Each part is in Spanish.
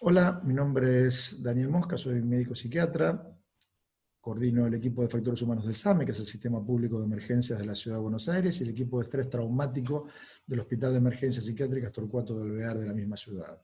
Hola, mi nombre es Daniel Mosca, soy médico psiquiatra, coordino el equipo de factores humanos del SAME, que es el Sistema Público de Emergencias de la Ciudad de Buenos Aires, y el equipo de estrés traumático del Hospital de Emergencias Psiquiátricas Torcuato del Vear de la misma ciudad.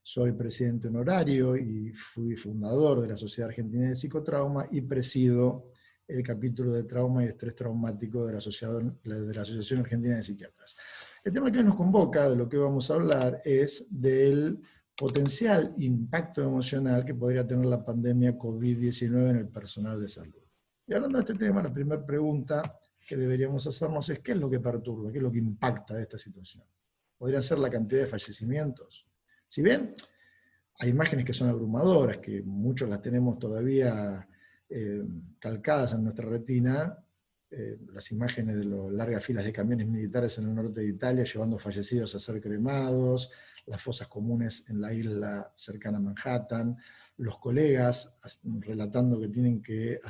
Soy presidente honorario y fui fundador de la Sociedad Argentina de Psicotrauma y presido el capítulo de trauma y estrés traumático de la Asociación Argentina de Psiquiatras. El tema que hoy nos convoca, de lo que vamos a hablar, es del potencial impacto emocional que podría tener la pandemia COVID-19 en el personal de salud. Y hablando de este tema, la primera pregunta que deberíamos hacernos es: ¿qué es lo que perturba? ¿Qué es lo que impacta de esta situación? ¿Podría ser la cantidad de fallecimientos? Si bien hay imágenes que son abrumadoras, que muchos las tenemos todavía calcadas en nuestra retina, las imágenes de las largas filas de camiones militares en el norte de Italia llevando fallecidos a ser cremados, las fosas comunes en la isla cercana a Manhattan, los colegas relatando que tienen que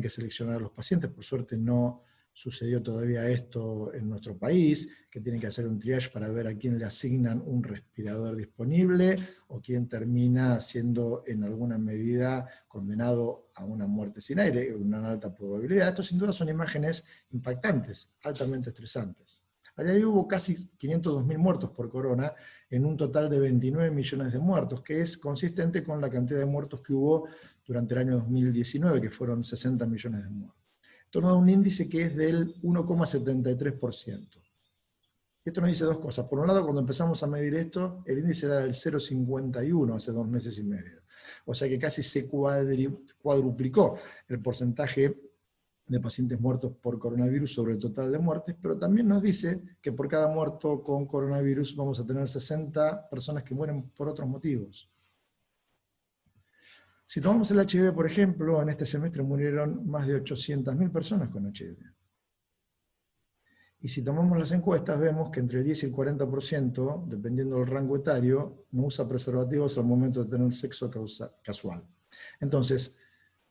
seleccionar a los pacientes. Por suerte no sucedió todavía esto en nuestro país, que tienen que hacer un triage para ver a quién le asignan un respirador disponible o quién termina siendo en alguna medida condenado a una muerte sin aire, una alta probabilidad. Esto sin duda son imágenes impactantes, altamente estresantes. Allá hubo casi 502.000 muertos por corona, en un total de 29 millones de muertos, que es consistente con la cantidad de muertos que hubo durante el año 2019, que fueron 60 millones de muertos. Esto nos da un índice que es del 1,73%. Esto nos dice dos cosas. Por un lado, cuando empezamos a medir esto, el índice era del 0,51 hace 2 meses y medio. O sea que casi se cuadruplicó el porcentaje de pacientes muertos por coronavirus sobre el total de muertes, pero también nos dice que por cada muerto con coronavirus vamos a tener 60 personas que mueren por otros motivos. Si tomamos el HIV, por ejemplo, en este semestre murieron más de 800.000 personas con HIV. Y si tomamos las encuestas, vemos que entre el 10 y el 40%, dependiendo del rango etario, no usa preservativos al momento de tener sexo casual. Entonces,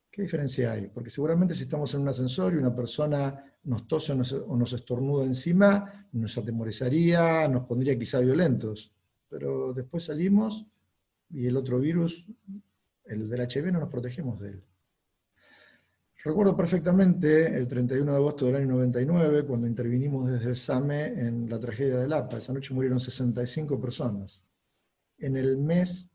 ¿qué diferencia hay? Porque seguramente si estamos en un ascensor y una persona nos tose o nos estornuda encima, nos atemorizaría, nos pondría quizá violentos. Pero después salimos y el otro virus, el del HIV, no nos protegemos de él. Recuerdo perfectamente el 31 de agosto del año 99, cuando intervinimos desde el SAME en la tragedia de Lapa. Esa noche murieron 65 personas. En el mes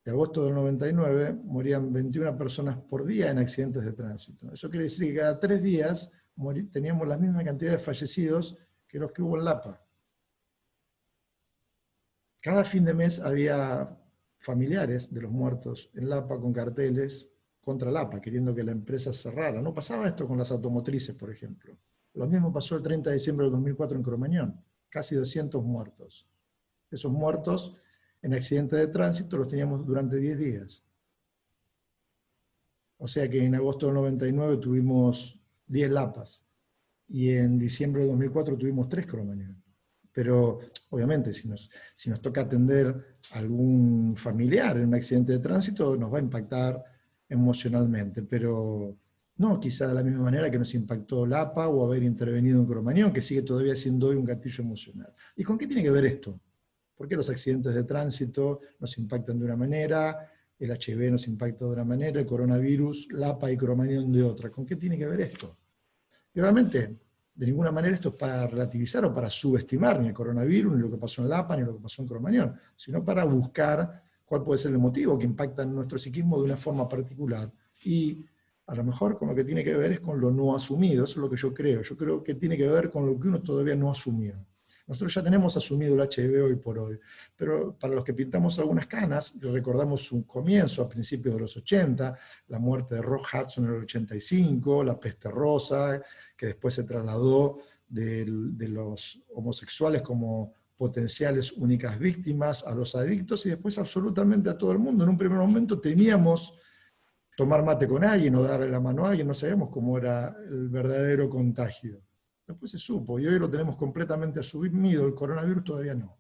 de agosto del 99 morían 21 personas por día en accidentes de tránsito. Eso quiere decir que cada 3 días teníamos la misma cantidad de fallecidos que los que hubo en Lapa. Cada fin de mes había familiares de los muertos en Lapa con carteles contra Lapa, queriendo que la empresa cerrara. No pasaba esto con las automotrices, por ejemplo. Lo mismo pasó el 30 de diciembre del 2004 en Cromañón. Casi 200 muertos. Esos muertos en accidentes de tránsito los teníamos durante 10 días. O sea que en agosto del 99 tuvimos 10 Lapas. Y en diciembre de 2004 tuvimos 3 Cromañón. Pero obviamente si nos toca atender a algún familiar en un accidente de tránsito, nos va a impactar emocionalmente, pero no quizá de la misma manera que nos impactó Lapa o haber intervenido en Cromañón, que sigue todavía siendo hoy un gatillo emocional. ¿Y con qué tiene que ver esto? ¿Por qué los accidentes de tránsito nos impactan de una manera, el HIV nos impacta de una manera, el coronavirus, Lapa y Cromañón de otra? ¿Con qué tiene que ver esto? Y obviamente, de ninguna manera esto es para relativizar o para subestimar ni el coronavirus, ni lo que pasó en Lapa, ni lo que pasó en Cromañón, sino para buscar cuál puede ser el motivo que impacta en nuestro psiquismo de una forma particular. Y a lo mejor con lo que tiene que ver es con lo no asumido, eso es lo que yo creo. Yo creo que tiene que ver con lo que uno todavía no asumió. Nosotros ya tenemos asumido el HIV hoy por hoy, pero para los que pintamos algunas canas, recordamos un comienzo a principios de los 80, la muerte de Rock Hudson en el 85, la peste rosa, que después se trasladó de los homosexuales como potenciales únicas víctimas a los adictos y después absolutamente a todo el mundo. En un primer momento temíamos tomar mate con alguien o darle la mano a alguien, no sabíamos cómo era el verdadero contagio. Después se supo y hoy lo tenemos completamente asumido, el coronavirus todavía no.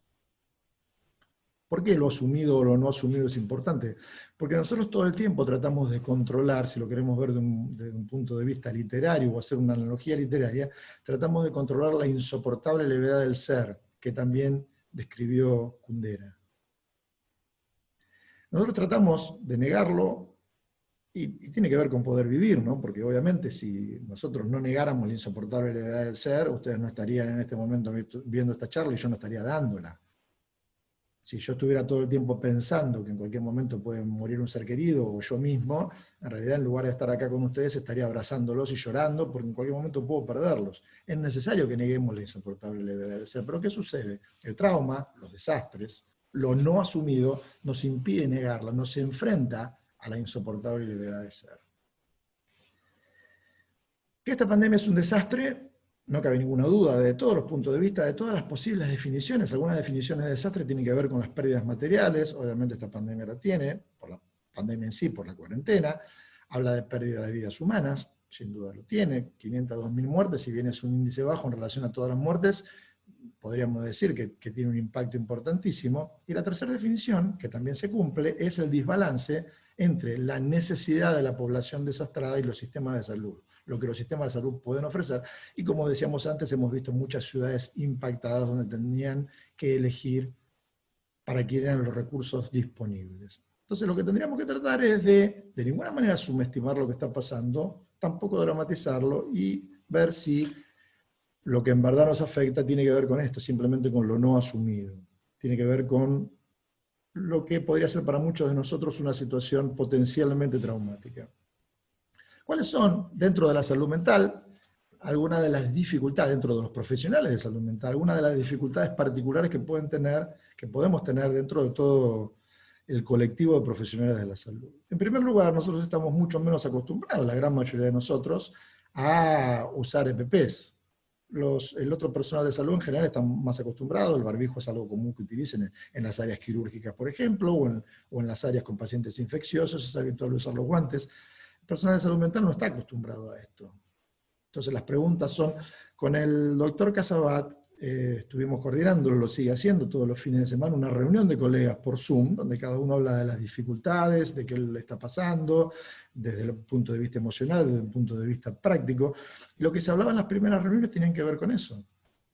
¿Por qué lo asumido o lo no asumido es importante? Porque nosotros todo el tiempo tratamos de controlar, si lo queremos ver de un punto de vista literario o hacer una analogía literaria, tratamos de controlar la insoportable levedad del ser, que también describió Kundera. Nosotros tratamos de negarlo y tiene que ver con poder vivir, ¿no? Porque obviamente si nosotros no negáramos la insoportable levedad del ser, ustedes no estarían en este momento viendo esta charla y yo no estaría dándola. Si yo estuviera todo el tiempo pensando que en cualquier momento puede morir un ser querido o yo mismo, en realidad en lugar de estar acá con ustedes estaría abrazándolos y llorando porque en cualquier momento puedo perderlos. Es necesario que neguemos la insoportable levedad del ser. Pero ¿qué sucede? El trauma, los desastres, lo no asumido nos impide negarla, nos enfrenta a la insoportable levedad del ser. Que esta pandemia es un desastre, no cabe ninguna duda, de todos los puntos de vista, de todas las posibles definiciones. Algunas definiciones de desastre tienen que ver con las pérdidas materiales, obviamente esta pandemia la tiene, por la pandemia en sí, por la cuarentena. Habla de pérdida de vidas humanas, sin duda lo tiene, 502.000 muertes, si bien es un índice bajo en relación a todas las muertes, podríamos decir que tiene un impacto importantísimo. Y la tercera definición, que también se cumple, es el desbalance entre la necesidad de la población desastrada y los sistemas de salud, lo que los sistemas de salud pueden ofrecer. Y como decíamos antes, hemos visto muchas ciudades impactadas donde tenían que elegir para quién eran los recursos disponibles. Entonces lo que tendríamos que tratar es de ninguna manera subestimar lo que está pasando, tampoco dramatizarlo y ver si lo que en verdad nos afecta tiene que ver con esto, simplemente con lo no asumido. Tiene que ver con lo que podría ser para muchos de nosotros una situación potencialmente traumática. ¿Cuáles son, dentro de la salud mental, algunas de las dificultades, dentro de los profesionales de salud mental, algunas de las dificultades particulares que podemos tener dentro de todo el colectivo de profesionales de la salud? En primer lugar, nosotros estamos mucho menos acostumbrados, la gran mayoría de nosotros, a usar EPPs. El otro personal de salud en general está más acostumbrado, el barbijo es algo común que utilicen en las áreas quirúrgicas, por ejemplo, o en las áreas con pacientes infecciosos, es habitual usar los guantes. El personal de salud mental no está acostumbrado a esto. Entonces las preguntas son, con el doctor Casabat, estuvimos coordinando, lo sigue haciendo todos los fines de semana, una reunión de colegas por Zoom, donde cada uno habla de las dificultades, de qué le está pasando, desde el punto de vista emocional, desde el punto de vista práctico. Y lo que se hablaba en las primeras reuniones tenían que ver con eso.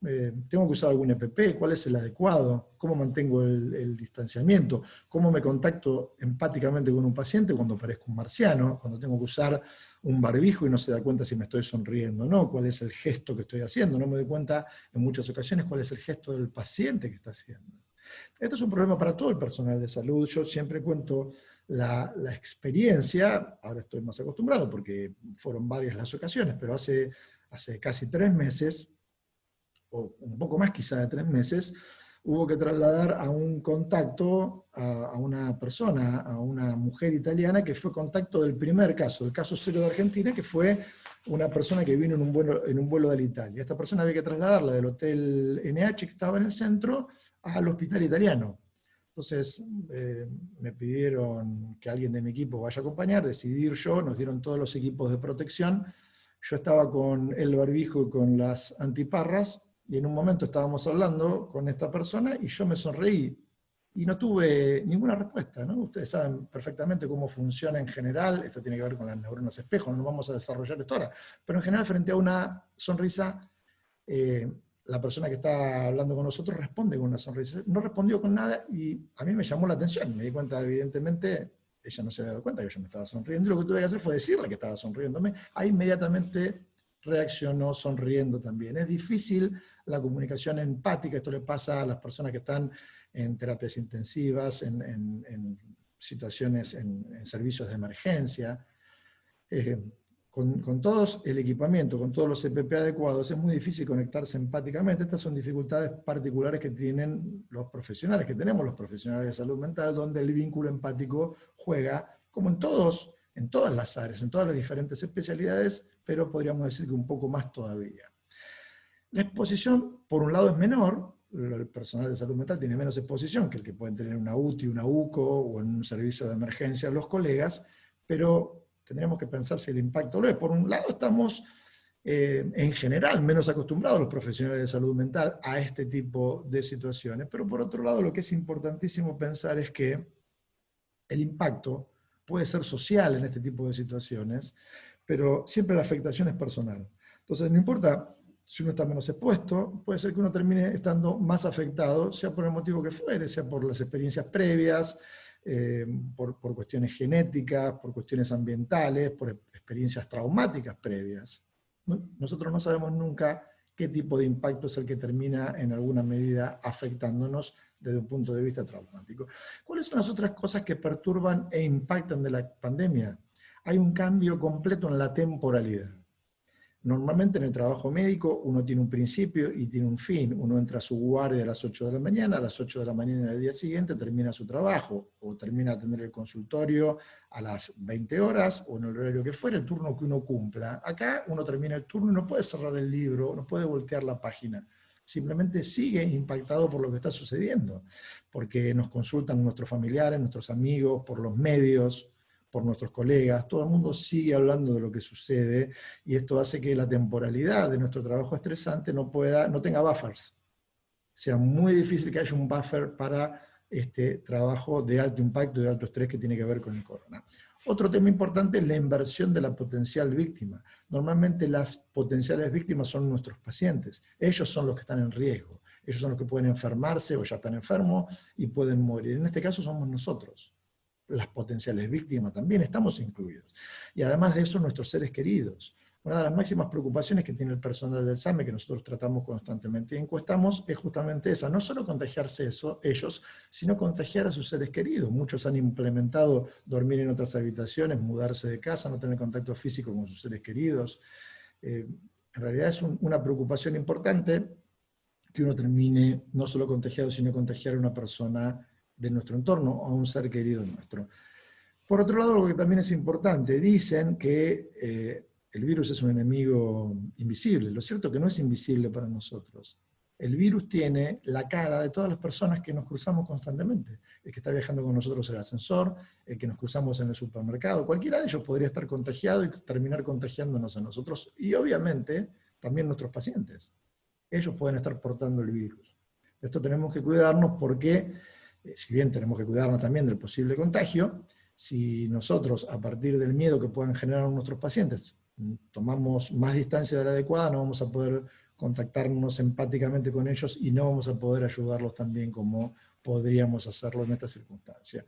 ¿Tengo que usar algún EPP? ¿Cuál es el adecuado? ¿Cómo mantengo el distanciamiento? ¿Cómo me contacto empáticamente con un paciente cuando parezco un marciano? Cuando tengo que usar un barbijo y no se da cuenta si me estoy sonriendo o no, cuál es el gesto que estoy haciendo, no me doy cuenta en muchas ocasiones cuál es el gesto del paciente que está haciendo. Esto es un problema para todo el personal de salud. Yo siempre cuento la experiencia, ahora estoy más acostumbrado porque fueron varias las ocasiones, pero hace casi 3 meses, o un poco más quizá de 3 meses, hubo que trasladar a un contacto a una persona, a una mujer italiana que fue contacto del primer caso, el caso 0 de Argentina, que fue una persona que vino en un vuelo de Italia. Esta persona había que trasladarla del hotel NH que estaba en el centro al hospital italiano. Entonces me pidieron que alguien de mi equipo vaya a acompañar, decidí ir yo, nos dieron todos los equipos de protección. Yo estaba con el barbijo y con las antiparras, y en un momento estábamos hablando con esta persona y yo me sonreí y no tuve ninguna respuesta, ¿no? Ustedes saben perfectamente cómo funciona en general, esto tiene que ver con las neuronas espejo, no vamos a desarrollar esto ahora, pero en general frente a una sonrisa, la persona que está hablando con nosotros responde con una sonrisa. No respondió con nada y a mí me llamó la atención, me di cuenta evidentemente, ella no se había dado cuenta que yo me estaba sonriendo, y lo que tuve que hacer fue decirle que estaba sonriéndome. Ahí inmediatamente reaccionó sonriendo también. Es difícil la comunicación empática, esto le pasa a las personas que están en terapias intensivas, en situaciones, en servicios de emergencia. Con todo el equipamiento, con todos los EPP adecuados, es muy difícil conectarse empáticamente. Estas son dificultades particulares que tienen los profesionales, que tenemos los profesionales de salud mental, donde el vínculo empático juega, como en todas las áreas, en todas las diferentes especialidades, pero podríamos decir que un poco más todavía. La exposición, por un lado, es menor. El personal de salud mental tiene menos exposición que el que pueden tener una UTI, una UCO o en un servicio de emergencia los colegas, pero tendríamos que pensar si el impacto lo es. Por un lado, estamos en general menos acostumbrados los profesionales de salud mental a este tipo de situaciones, pero por otro lado, lo que es importantísimo pensar es que el impacto puede ser social en este tipo de situaciones, pero siempre la afectación es personal. Entonces, no importa si uno está menos expuesto, puede ser que uno termine estando más afectado, sea por el motivo que fuere, sea por las experiencias previas, por cuestiones genéticas, por cuestiones ambientales, por experiencias traumáticas previas. Nosotros no sabemos nunca qué tipo de impacto es el que termina en alguna medida afectándonos desde un punto de vista traumático. ¿Cuáles son las otras cosas que perturban e impactan de la pandemia? Hay un cambio completo en la temporalidad. Normalmente en el trabajo médico uno tiene un principio y tiene un fin. Uno entra a su guardia a las 8 de la mañana, a las 8 de la mañana del día siguiente termina su trabajo, o termina de atender el consultorio a las 20 horas, o en el horario que fuera, el turno que uno cumpla. Acá uno termina el turno y no puede cerrar el libro, no puede voltear la página. Simplemente sigue impactado por lo que está sucediendo, porque nos consultan nuestros familiares, nuestros amigos, por los medios, por nuestros colegas, todo el mundo sigue hablando de lo que sucede, y esto hace que la temporalidad de nuestro trabajo estresante no tenga buffers. Sea muy difícil que haya un buffer para este trabajo de alto impacto y de alto estrés que tiene que ver con el corona. Otro tema importante es la inversión de la potencial víctima. Normalmente las potenciales víctimas son nuestros pacientes. Ellos son los que están en riesgo. Ellos son los que pueden enfermarse o ya están enfermos y pueden morir. En este caso somos nosotros. Las potenciales víctimas también estamos incluidos. Y además de eso, nuestros seres queridos. Una de las máximas preocupaciones que tiene el personal del SAME, que nosotros tratamos constantemente y encuestamos, es justamente esa, no solo contagiarse ellos, sino contagiar a sus seres queridos. Muchos han implementado dormir en otras habitaciones, mudarse de casa, no tener contacto físico con sus seres queridos. En realidad es una preocupación importante que uno termine no solo contagiado, sino contagiar a una persona de nuestro entorno, a un ser querido nuestro. Por otro lado, algo que también es importante, dicen que el virus es un enemigo invisible. Lo cierto es que no es invisible para nosotros. El virus tiene la cara de todas las personas que nos cruzamos constantemente. El que está viajando con nosotros en el ascensor, el que nos cruzamos en el supermercado, cualquiera de ellos podría estar contagiado y terminar contagiándonos a nosotros, y obviamente también nuestros pacientes. Ellos pueden estar portando el virus. De esto tenemos que cuidarnos porque, si bien tenemos que cuidarnos también del posible contagio, si nosotros, a partir del miedo que puedan generar nuestros pacientes, tomamos más distancia de la adecuada, no vamos a poder contactarnos empáticamente con ellos y no vamos a poder ayudarlos tan bien como podríamos hacerlo en esta circunstancia.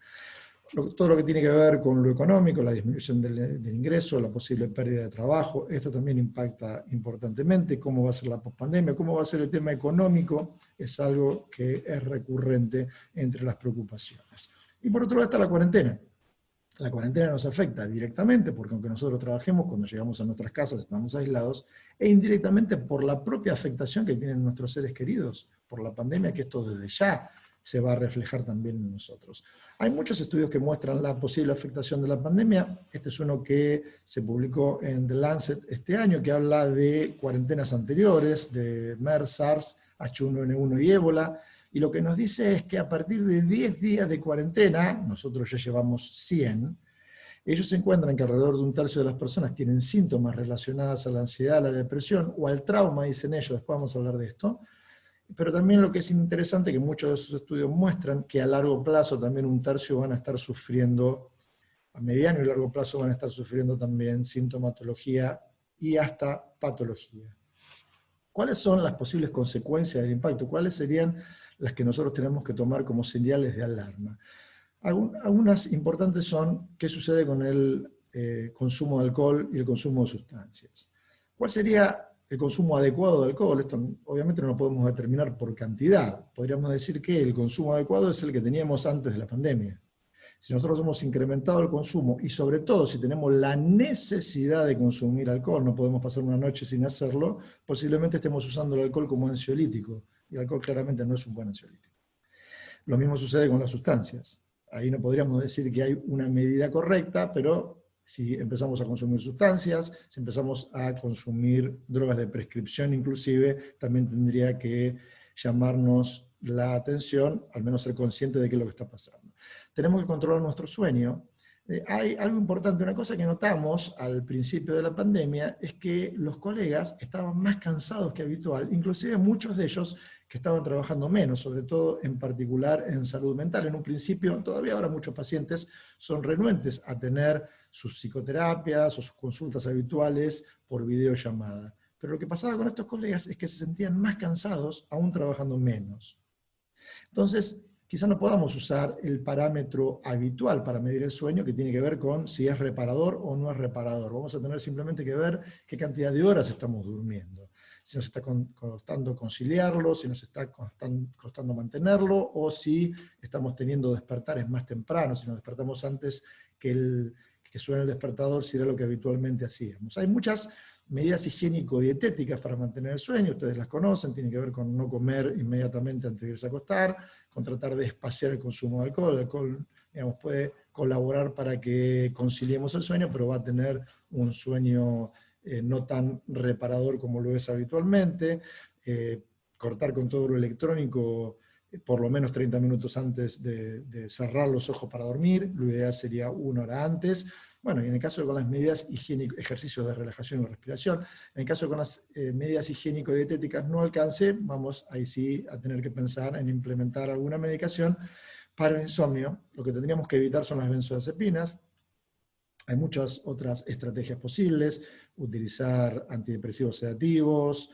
Todo lo que tiene que ver con lo económico, la disminución del ingreso, la posible pérdida de trabajo, esto también impacta importantemente. Cómo va a ser la pospandemia, cómo va a ser el tema económico, es algo que es recurrente entre las preocupaciones. Y por otro lado está la cuarentena. La cuarentena nos afecta directamente, porque aunque nosotros trabajemos, cuando llegamos a nuestras casas estamos aislados, e indirectamente por la propia afectación que tienen nuestros seres queridos, por la pandemia, que esto desde ya se va a reflejar también en nosotros. Hay muchos estudios que muestran la posible afectación de la pandemia. Este es uno que se publicó en The Lancet este año, que habla de cuarentenas anteriores, de MERS, SARS, H1N1 y ébola, y lo que nos dice es que a partir de 10 días de cuarentena, nosotros ya llevamos 100, ellos encuentran que alrededor de un tercio de las personas tienen síntomas relacionados a la ansiedad, a la depresión o al trauma, dicen ellos, después vamos a hablar de esto. Pero también lo que es interesante, que muchos de esos estudios muestran que a largo plazo también un tercio van a estar sufriendo, a mediano y largo plazo van a estar sufriendo también sintomatología y hasta patología. ¿Cuáles son las posibles consecuencias del impacto? ¿Cuáles serían las que nosotros tenemos que tomar como señales de alarma? Algunas importantes son qué sucede con el consumo de alcohol y el consumo de sustancias. ¿Cuál sería el consumo adecuado de alcohol? Esto obviamente no lo podemos determinar por cantidad. Podríamos decir que el consumo adecuado es el que teníamos antes de la pandemia. Si nosotros hemos incrementado el consumo, y sobre todo si tenemos la necesidad de consumir alcohol, no podemos pasar una noche sin hacerlo, posiblemente estemos usando el alcohol como ansiolítico, y el alcohol claramente no es un buen ansiolítico. Lo mismo sucede con las sustancias. Ahí no podríamos decir que hay una medida correcta, pero si empezamos a consumir sustancias, si empezamos a consumir drogas de prescripción inclusive, también tendría que llamarnos la atención, al menos ser consciente de qué es lo que está pasando. Tenemos que controlar nuestro sueño. Hay algo importante, una cosa que notamos al principio de la pandemia, es que los colegas estaban más cansados que habitual, inclusive muchos de ellos que estaban trabajando menos, sobre todo en particular en salud mental. En un principio, todavía ahora muchos pacientes son renuentes a tener sus psicoterapias o sus consultas habituales por videollamada. Pero lo que pasaba con estos colegas es que se sentían más cansados aún trabajando menos. Entonces, quizás no podamos usar el parámetro habitual para medir el sueño, que tiene que ver con si es reparador o no es reparador. Vamos a tener simplemente que ver qué cantidad de horas estamos durmiendo. Si nos está costando conciliarlo, si nos está costando mantenerlo, o si estamos teniendo despertares más tempranos, si nos despertamos antes que suene el despertador, si era lo que habitualmente hacíamos. Hay muchas medidas higiénico-dietéticas para mantener el sueño, ustedes las conocen, tienen que ver con no comer inmediatamente antes de irse a acostar, con tratar de espaciar el consumo de alcohol. El alcohol, digamos, puede colaborar para que conciliemos el sueño, pero va a tener un sueño no tan reparador como lo es habitualmente. Cortar con todo lo electrónico por lo menos 30 minutos antes de cerrar los ojos para dormir, lo ideal sería 1 hora antes. Bueno, y en el caso de con las medidas higiénicas, ejercicios de relajación y respiración, en el caso de con las medidas higiénico-dietéticas no alcance, vamos ahí sí a tener que pensar en implementar alguna medicación para el insomnio. Lo que tendríamos que evitar son las benzodiazepinas. Hay muchas otras estrategias posibles, utilizar antidepresivos sedativos,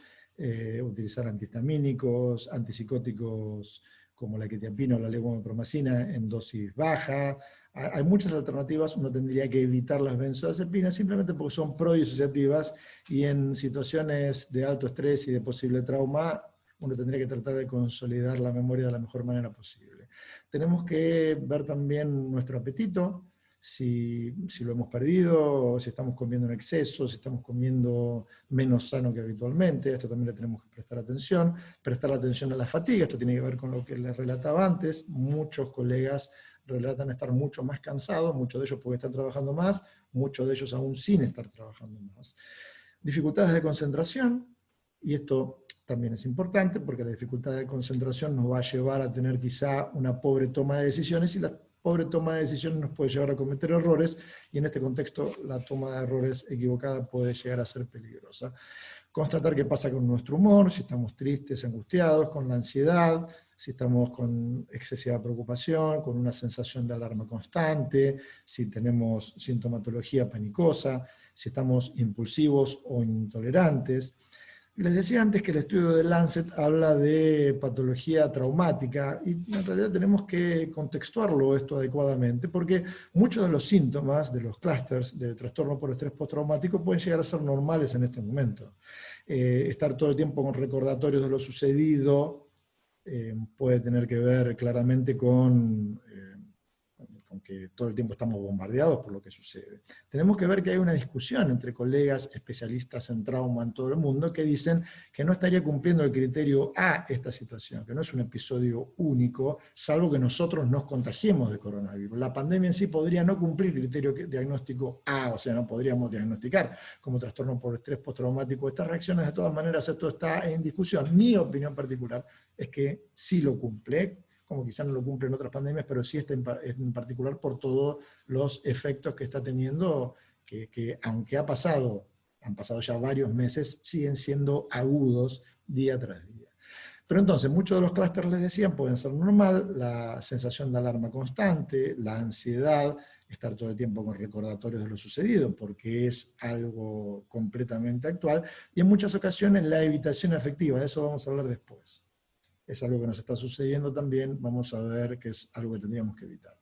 utilizar antihistamínicos, antipsicóticos como la quetiapina o la levomepromacina en dosis baja. Hay muchas alternativas, uno tendría que evitar las benzodiazepinas simplemente porque son prodisociativas y en situaciones de alto estrés y de posible trauma uno tendría que tratar de consolidar la memoria de la mejor manera posible. Tenemos que ver también nuestro apetito, si lo hemos perdido, si estamos comiendo en exceso, si estamos comiendo menos sano que habitualmente. Esto también le tenemos que prestar atención a la fatiga. Esto tiene que ver con lo que les relataba antes. Muchos colegas relatan estar mucho más cansados, muchos de ellos porque están trabajando más, muchos de ellos aún sin estar trabajando más. Dificultades de concentración, y esto también es importante porque la dificultad de concentración nos va a llevar a tener quizá una pobre toma de decisiones, y la pobre toma de decisiones nos puede llevar a cometer errores, y en este contexto la toma de errores equivocada puede llegar a ser peligrosa. Constatar qué pasa con nuestro humor, si estamos tristes, angustiados, con la ansiedad, si estamos con excesiva preocupación, con una sensación de alarma constante, si tenemos sintomatología panicosa, si estamos impulsivos o intolerantes. Les decía antes que el estudio de Lancet habla de patología traumática, y en realidad tenemos que contextuarlo esto adecuadamente, porque muchos de los síntomas de los clústeres del trastorno por estrés postraumático pueden llegar a ser normales en este momento. Estar todo el tiempo con recordatorios de lo sucedido puede tener que ver claramente con que todo el tiempo estamos bombardeados por lo que sucede. Tenemos que ver que hay una discusión entre colegas especialistas en trauma en todo el mundo que dicen que no estaría cumpliendo el criterio A esta situación, que no es un episodio único, salvo que nosotros nos contagiemos de coronavirus. La pandemia en sí podría no cumplir el criterio diagnóstico A, o sea, no podríamos diagnosticar como trastorno por estrés postraumático estas reacciones. De todas maneras, esto está en discusión. Mi opinión particular es que sí lo cumple, como quizá no lo cumple en otras pandemias, pero sí está en particular por todos los efectos que está teniendo, que aunque han pasado ya varios meses, siguen siendo agudos día tras día. Pero entonces, muchos de los clústeres, les decían, pueden ser normal, la sensación de alarma constante, la ansiedad, estar todo el tiempo con recordatorios de lo sucedido, porque es algo completamente actual, y en muchas ocasiones la evitación afectiva, de eso vamos a hablar después. Es algo que nos está sucediendo también, vamos a ver que es algo que tendríamos que evitar.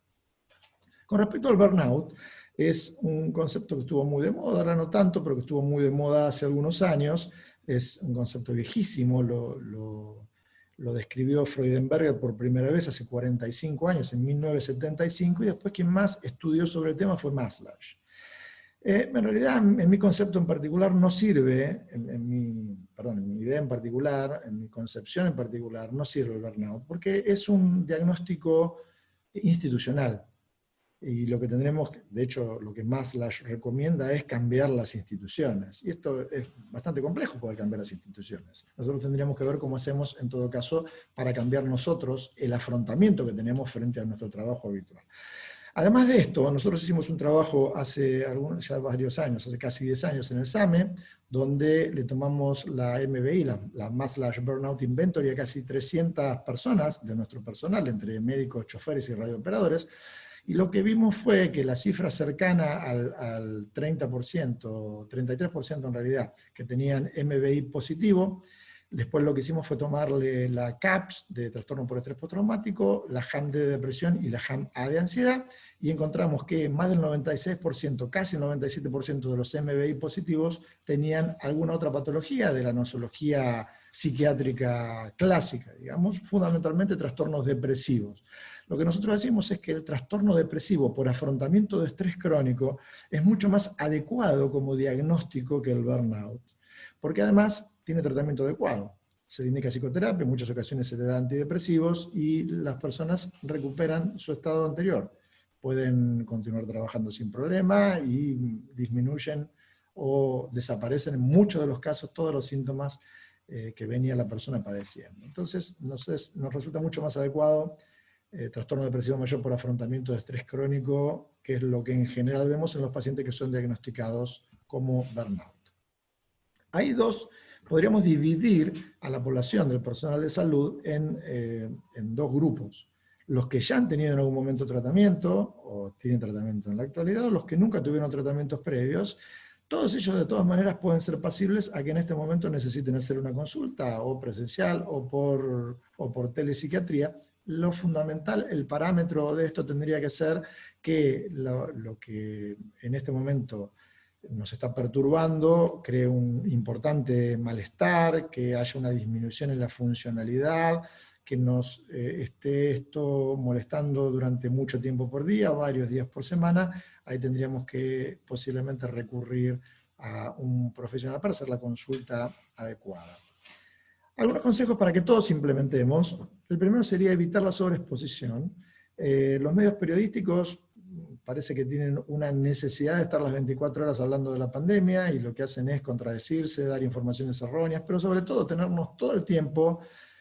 Con respecto al burnout, es un concepto que estuvo muy de moda, ahora no tanto, pero que estuvo muy de moda hace algunos años. Es un concepto viejísimo, lo describió Freudenberger por primera vez hace 45 años, en 1975, y después quien más estudió sobre el tema fue Maslow. En realidad, en mi concepto en particular no sirve, en mi idea en particular, en mi concepción en particular, no sirve el burnout, porque es un diagnóstico institucional. Y lo que tendremos, de hecho, lo que Maslow recomienda es cambiar las instituciones. Y esto es bastante complejo, poder cambiar las instituciones. Nosotros tendríamos que ver cómo hacemos, en todo caso, para cambiar nosotros el afrontamiento que tenemos frente a nuestro trabajo habitual. Además de esto, nosotros hicimos un trabajo hace ya varios años, hace casi 10 años en el SAME, donde le tomamos la MBI, la Maslow Burnout Inventory, a casi 300 personas de nuestro personal, entre médicos, choferes y radiooperadores, y lo que vimos fue que la cifra cercana al 30%, 33% en realidad, que tenían MBI positivo, Después lo que hicimos fue tomarle la CAPS de trastorno por estrés postraumático, la HAM-D de depresión y la HAM-A de ansiedad, y encontramos que más del 96%, casi el 97% de los MBI positivos tenían alguna otra patología de la nosología psiquiátrica clásica, digamos, fundamentalmente trastornos depresivos. Lo que nosotros decimos es que el trastorno depresivo por afrontamiento de estrés crónico es mucho más adecuado como diagnóstico que el burnout, porque además tiene tratamiento adecuado. Se le indica psicoterapia, en muchas ocasiones se le da antidepresivos y las personas recuperan su estado anterior. Pueden continuar trabajando sin problema y disminuyen o desaparecen en muchos de los casos todos los síntomas que venía la persona padeciendo. Entonces nos resulta mucho más adecuado trastorno depresivo mayor por afrontamiento de estrés crónico, que es lo que en general vemos en los pacientes que son diagnosticados como burnout. Hay podríamos dividir a la población del personal de salud en dos grupos. Los que ya han tenido en algún momento tratamiento, o tienen tratamiento en la actualidad, o los que nunca tuvieron tratamientos previos. Todos ellos de todas maneras pueden ser pasibles a que en este momento necesiten hacer una consulta, o presencial, o por telepsiquiatría. Lo fundamental, el parámetro de esto tendría que ser que lo que en este momento nos está perturbando, cree un importante malestar, que haya una disminución en la funcionalidad, que nos esté esto molestando durante mucho tiempo por día, varios días por semana, ahí tendríamos que posiblemente recurrir a un profesional para hacer la consulta adecuada. Algunos consejos para que todos implementemos. El primero sería evitar la sobreexposición. Los medios periodísticos parece que tienen una necesidad de estar las 24 horas hablando de la pandemia y lo que hacen es contradecirse, dar informaciones erróneas, pero sobre todo tenernos todo el tiempo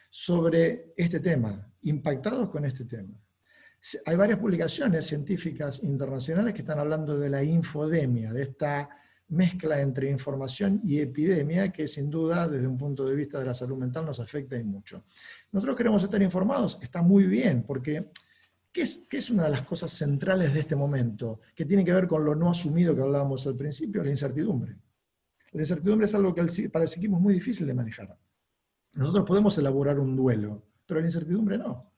sobre este tema, impactados con este tema. Hay varias publicaciones científicas internacionales que están hablando de la infodemia, de esta mezcla entre información y epidemia que sin duda desde un punto de vista de la salud mental nos afecta y mucho. Nosotros queremos estar informados, está muy bien, porque ¿qué es una de las cosas centrales de este momento? Que tiene que ver con lo no asumido que hablábamos al principio, la incertidumbre. La incertidumbre es algo que para el psiquismo es muy difícil de manejar. Nosotros podemos elaborar un duelo, pero la incertidumbre no.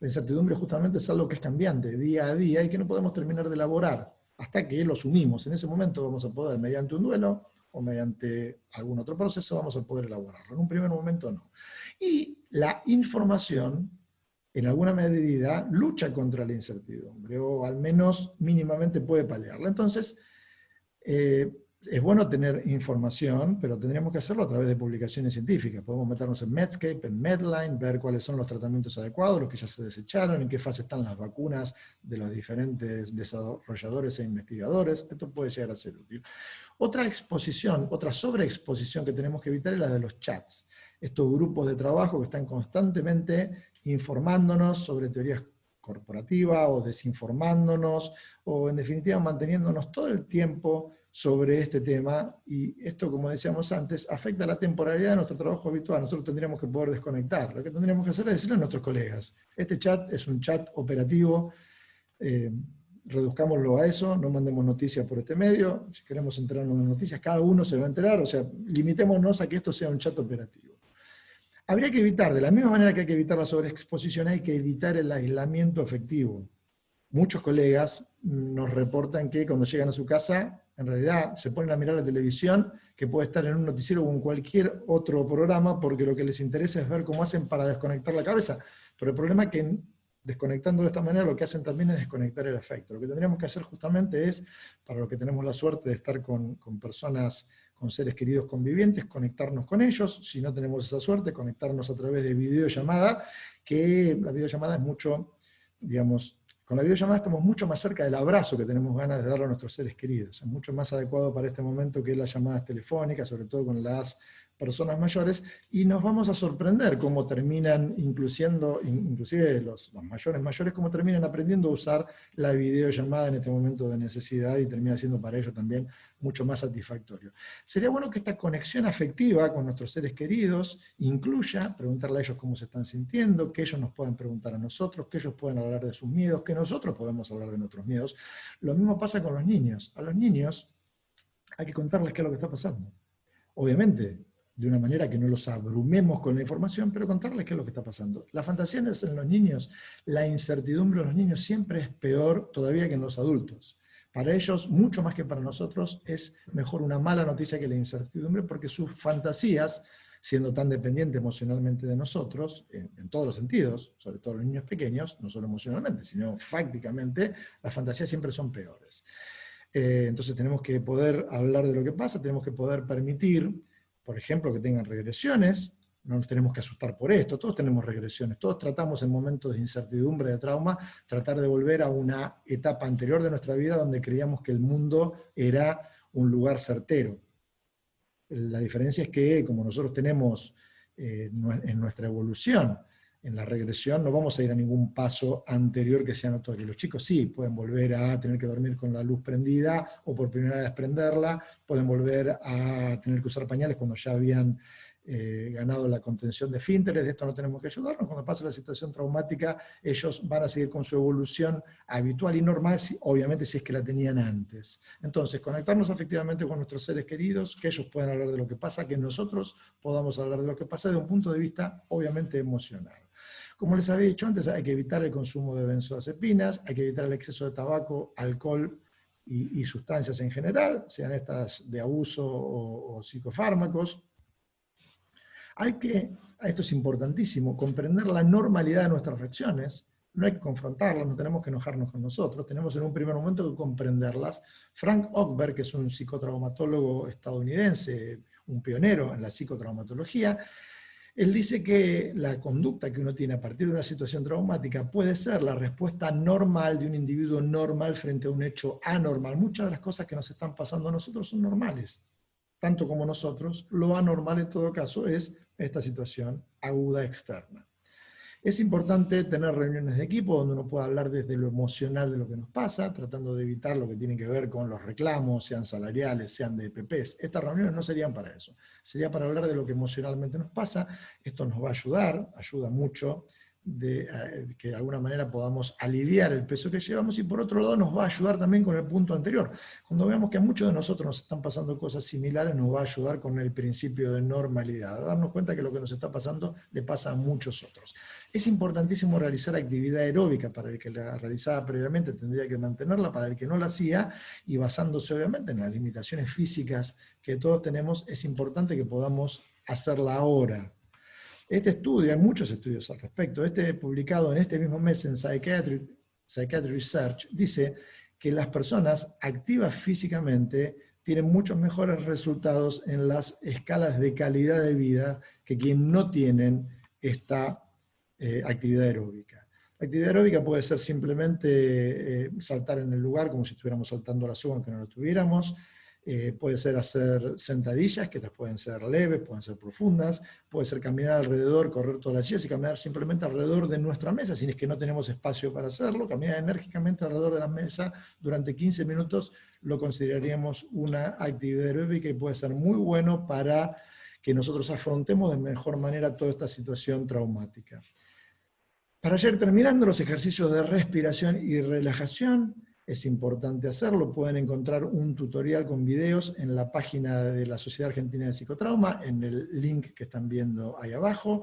La incertidumbre justamente es algo que es cambiante día a día y que no podemos terminar de elaborar hasta que lo asumimos. En ese momento vamos a poder, mediante un duelo o mediante algún otro proceso, vamos a poder elaborarlo. En un primer momento no. Y la información, en alguna medida, lucha contra la incertidumbre, o al menos mínimamente puede paliarla. Entonces, es bueno tener información, pero tendríamos que hacerlo a través de publicaciones científicas. Podemos meternos en Medscape, en Medline, ver cuáles son los tratamientos adecuados, los que ya se desecharon, en qué fase están las vacunas de los diferentes desarrolladores e investigadores. Esto puede llegar a ser útil. Otra exposición, otra sobreexposición que tenemos que evitar es la de los chats. Estos grupos de trabajo que están constantemente informándonos sobre teorías corporativas o desinformándonos, o en definitiva manteniéndonos todo el tiempo sobre este tema, y esto, como decíamos antes, afecta la temporalidad de nuestro trabajo habitual. Nosotros tendríamos que poder desconectar. Lo que tendríamos que hacer es decirle a nuestros colegas, este chat es un chat operativo, reduzcámoslo a eso, no mandemos noticias por este medio, si queremos enterarnos de noticias, cada uno se va a enterar, o sea, limitémonos a que esto sea un chat operativo. Habría que evitar, de la misma manera que hay que evitar la sobreexposición, hay que evitar el aislamiento afectivo. Muchos colegas nos reportan que cuando llegan a su casa, en realidad se ponen a mirar la televisión, que puede estar en un noticiero o en cualquier otro programa, porque lo que les interesa es ver cómo hacen para desconectar la cabeza. Pero el problema es que desconectando de esta manera lo que hacen también es desconectar el afecto. Lo que tendríamos que hacer justamente es, para los que tenemos la suerte de estar con personas, con seres queridos convivientes, conectarnos con ellos. Si no tenemos esa suerte, conectarnos a través de videollamada, que la videollamada es mucho, digamos, con la videollamada estamos mucho más cerca del abrazo que tenemos ganas de darle a nuestros seres queridos. Es mucho más adecuado para este momento que las llamadas telefónicas, sobre todo con las personas mayores, y nos vamos a sorprender cómo terminan inclusive los mayores, cómo terminan aprendiendo a usar la videollamada en este momento de necesidad y termina siendo para ellos también mucho más satisfactorio. Sería bueno que esta conexión afectiva con nuestros seres queridos incluya preguntarle a ellos cómo se están sintiendo, que ellos nos puedan preguntar a nosotros, que ellos puedan hablar de sus miedos, que nosotros podemos hablar de nuestros miedos. Lo mismo pasa con los niños. A los niños hay que contarles qué es lo que está pasando. Obviamente, de una manera que no los abrumemos con la información, pero contarles qué es lo que está pasando. La fantasía en los niños, la incertidumbre de los niños siempre es peor todavía que en los adultos. Para ellos, mucho más que para nosotros, es mejor una mala noticia que la incertidumbre, porque sus fantasías, siendo tan dependientes emocionalmente de nosotros, en todos los sentidos, sobre todo los niños pequeños, no solo emocionalmente, sino fácticamente, las fantasías siempre son peores. Entonces tenemos que poder hablar de lo que pasa, tenemos que poder permitir, por ejemplo, que tengan regresiones. No nos tenemos que asustar por esto, todos tenemos regresiones, todos tratamos en momentos de incertidumbre, de trauma, tratar de volver a una etapa anterior de nuestra vida donde creíamos que el mundo era un lugar certero. La diferencia es que, como nosotros tenemos en nuestra evolución, en la regresión, no vamos a ir a ningún paso anterior que sea notorio. Los chicos sí, pueden volver a tener que dormir con la luz prendida, o por primera vez prenderla, pueden volver a tener que usar pañales cuando ya habían ganado la contención de esfínteres. De esto no tenemos que ayudarnos. Cuando pasa la situación traumática, ellos van a seguir con su evolución habitual y normal, obviamente si es que la tenían antes. Entonces, conectarnos afectivamente con nuestros seres queridos, que ellos puedan hablar de lo que pasa, que nosotros podamos hablar de lo que pasa desde un punto de vista obviamente emocional. Como les había dicho antes, hay que evitar el consumo de benzodiazepinas, hay que evitar el exceso de tabaco, alcohol y sustancias en general, sean estas de abuso o psicofármacos. Esto es importantísimo, comprender la normalidad de nuestras reacciones. No hay que confrontarlas, no tenemos que enojarnos con nosotros, tenemos en un primer momento que comprenderlas. Frank Ochberg, que es un psicotraumatólogo estadounidense, un pionero en la psicotraumatología, él dice que la conducta que uno tiene a partir de una situación traumática puede ser la respuesta normal de un individuo normal frente a un hecho anormal. Muchas de las cosas que nos están pasando a nosotros son normales, tanto como nosotros. Lo anormal en todo caso es esta situación aguda externa. Es importante tener reuniones de equipo donde uno pueda hablar desde lo emocional de lo que nos pasa, tratando de evitar lo que tiene que ver con los reclamos, sean salariales, sean de EPPs. Estas reuniones no serían para eso. Sería para hablar de lo que emocionalmente nos pasa. Esto nos va a ayudar, ayuda mucho, que de alguna manera podamos aliviar el peso que llevamos, y por otro lado nos va a ayudar también con el punto anterior. Cuando veamos que a muchos de nosotros nos están pasando cosas similares, nos va a ayudar con el principio de normalidad, a darnos cuenta que lo que nos está pasando le pasa a muchos otros. Es importantísimo realizar actividad aeróbica. Para el que la realizaba previamente tendría que mantenerla, para el que no la hacía, y basándose obviamente en las limitaciones físicas que todos tenemos, es importante que podamos hacerla ahora. Este estudio, hay muchos estudios al respecto, publicado en este mismo mes en Psychiatry Research, dice que las personas activas físicamente tienen muchos mejores resultados en las escalas de calidad de vida que quienes no tienen esta actividad aeróbica. La actividad aeróbica puede ser simplemente saltar en el lugar como si estuviéramos saltando la suba aunque no lo tuviéramos. Puede ser hacer sentadillas, que estas pueden ser leves, pueden ser profundas, puede ser caminar alrededor, correr todas las sillas y caminar simplemente alrededor de nuestra mesa, si es que no tenemos espacio para hacerlo. Caminar enérgicamente alrededor de la mesa durante 15 minutos lo consideraríamos una actividad aeróbica y puede ser muy bueno para que nosotros afrontemos de mejor manera toda esta situación traumática. Para ir terminando, los ejercicios de respiración y relajación, es importante hacerlo. Pueden encontrar un tutorial con videos en la página de la Sociedad Argentina de Psicotrauma, en el link que están viendo ahí abajo.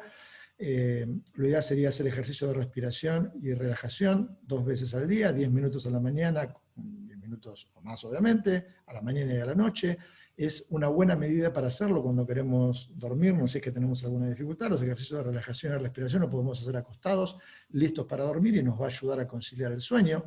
Lo ideal sería hacer ejercicio de respiración y relajación 2 veces al día, 10 minutos a la mañana, 10 minutos o más obviamente, a la mañana y a la noche. Es una buena medida para hacerlo cuando queremos dormir, no sé si es que tenemos alguna dificultad. Los ejercicios de relajación y respiración los podemos hacer acostados, listos para dormir, y nos va a ayudar a conciliar el sueño.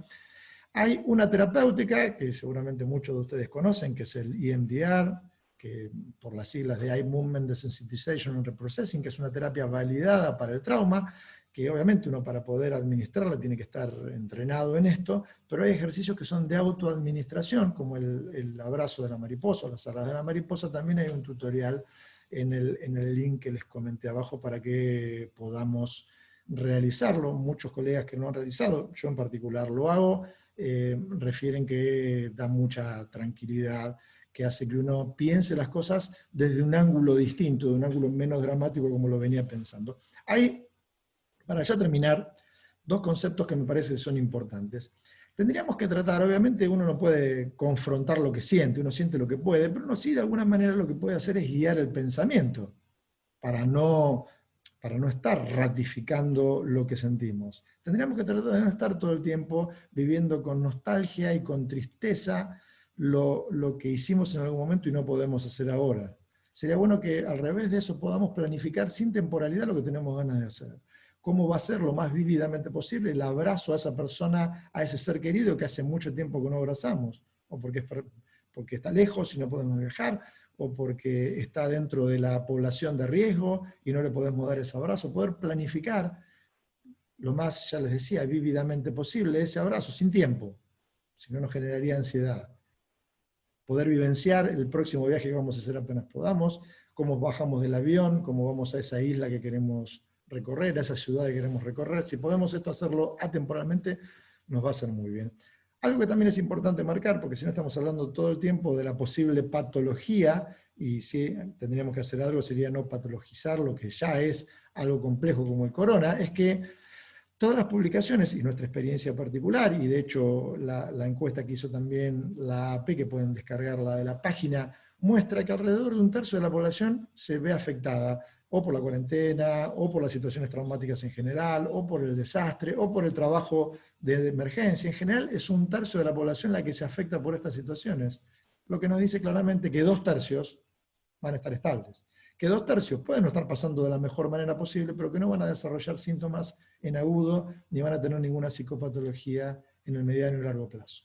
Hay una terapéutica que seguramente muchos de ustedes conocen, que es el EMDR, que por las siglas de Eye Movement Desensitization and Reprocessing, que es una terapia validada para el trauma, que obviamente uno para poder administrarla tiene que estar entrenado en esto, pero hay ejercicios que son de autoadministración, como el abrazo de la mariposa, o las alas de la mariposa. También hay un tutorial en el link que les comenté abajo para que podamos realizarlo. Muchos colegas que lo han realizado, yo en particular lo hago, refieren que da mucha tranquilidad, que hace que uno piense las cosas desde un ángulo distinto, de un ángulo menos dramático como lo venía pensando. Para ya terminar, dos conceptos que me parece que son importantes. Tendríamos que tratar, obviamente uno no puede confrontar lo que siente, uno siente lo que puede, pero uno sí de alguna manera lo que puede hacer es guiar el pensamiento para no estar ratificando lo que sentimos. Tendríamos que tratar de no estar todo el tiempo viviendo con nostalgia y con tristeza lo que hicimos en algún momento y no podemos hacer ahora. Sería bueno que al revés de eso podamos planificar sin temporalidad lo que tenemos ganas de hacer. Cómo va a ser lo más vívidamente posible el abrazo a esa persona, a ese ser querido que hace mucho tiempo que no abrazamos, o porque está lejos y no podemos viajar, o porque está dentro de la población de riesgo y no le podemos dar ese abrazo. Poder planificar lo más, ya les decía, vívidamente posible ese abrazo, sin tiempo, si no nos generaría ansiedad. Poder vivenciar el próximo viaje que vamos a hacer apenas podamos, cómo bajamos del avión, cómo vamos a esa isla que queremos recorrer, a esa ciudad que queremos recorrer. Si podemos esto hacerlo atemporalmente, nos va a hacer muy bien. Algo que también es importante marcar, porque si no estamos hablando todo el tiempo de la posible patología, y si tendríamos que hacer algo sería no patologizar lo que ya es algo complejo como el corona, es que todas las publicaciones y nuestra experiencia particular, y de hecho la encuesta que hizo también la AP, que pueden descargarla de la página, muestra que alrededor de un tercio de la población se ve afectada o por la cuarentena, o por las situaciones traumáticas en general, o por el desastre, o por el trabajo de emergencia. En general es un tercio de la población la que se afecta por estas situaciones, lo que nos dice claramente que 2/3 van a estar estables. Que 2/3 pueden no estar pasando de la mejor manera posible, pero que no van a desarrollar síntomas en agudo, ni van a tener ninguna psicopatología en el mediano y largo plazo.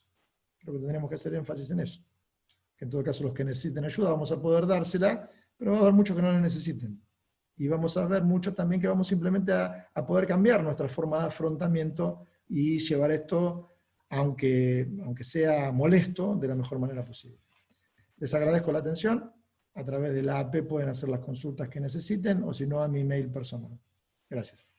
Creo que tendremos que hacer énfasis en eso. Que en todo caso los que necesiten ayuda vamos a poder dársela, pero va a haber muchos que no la necesiten. Y vamos a ver mucho también que vamos simplemente a poder cambiar nuestra forma de afrontamiento y llevar esto, aunque sea molesto, de la mejor manera posible. Les agradezco la atención. A través de la AP pueden hacer las consultas que necesiten, o si no, a mi email personal. Gracias.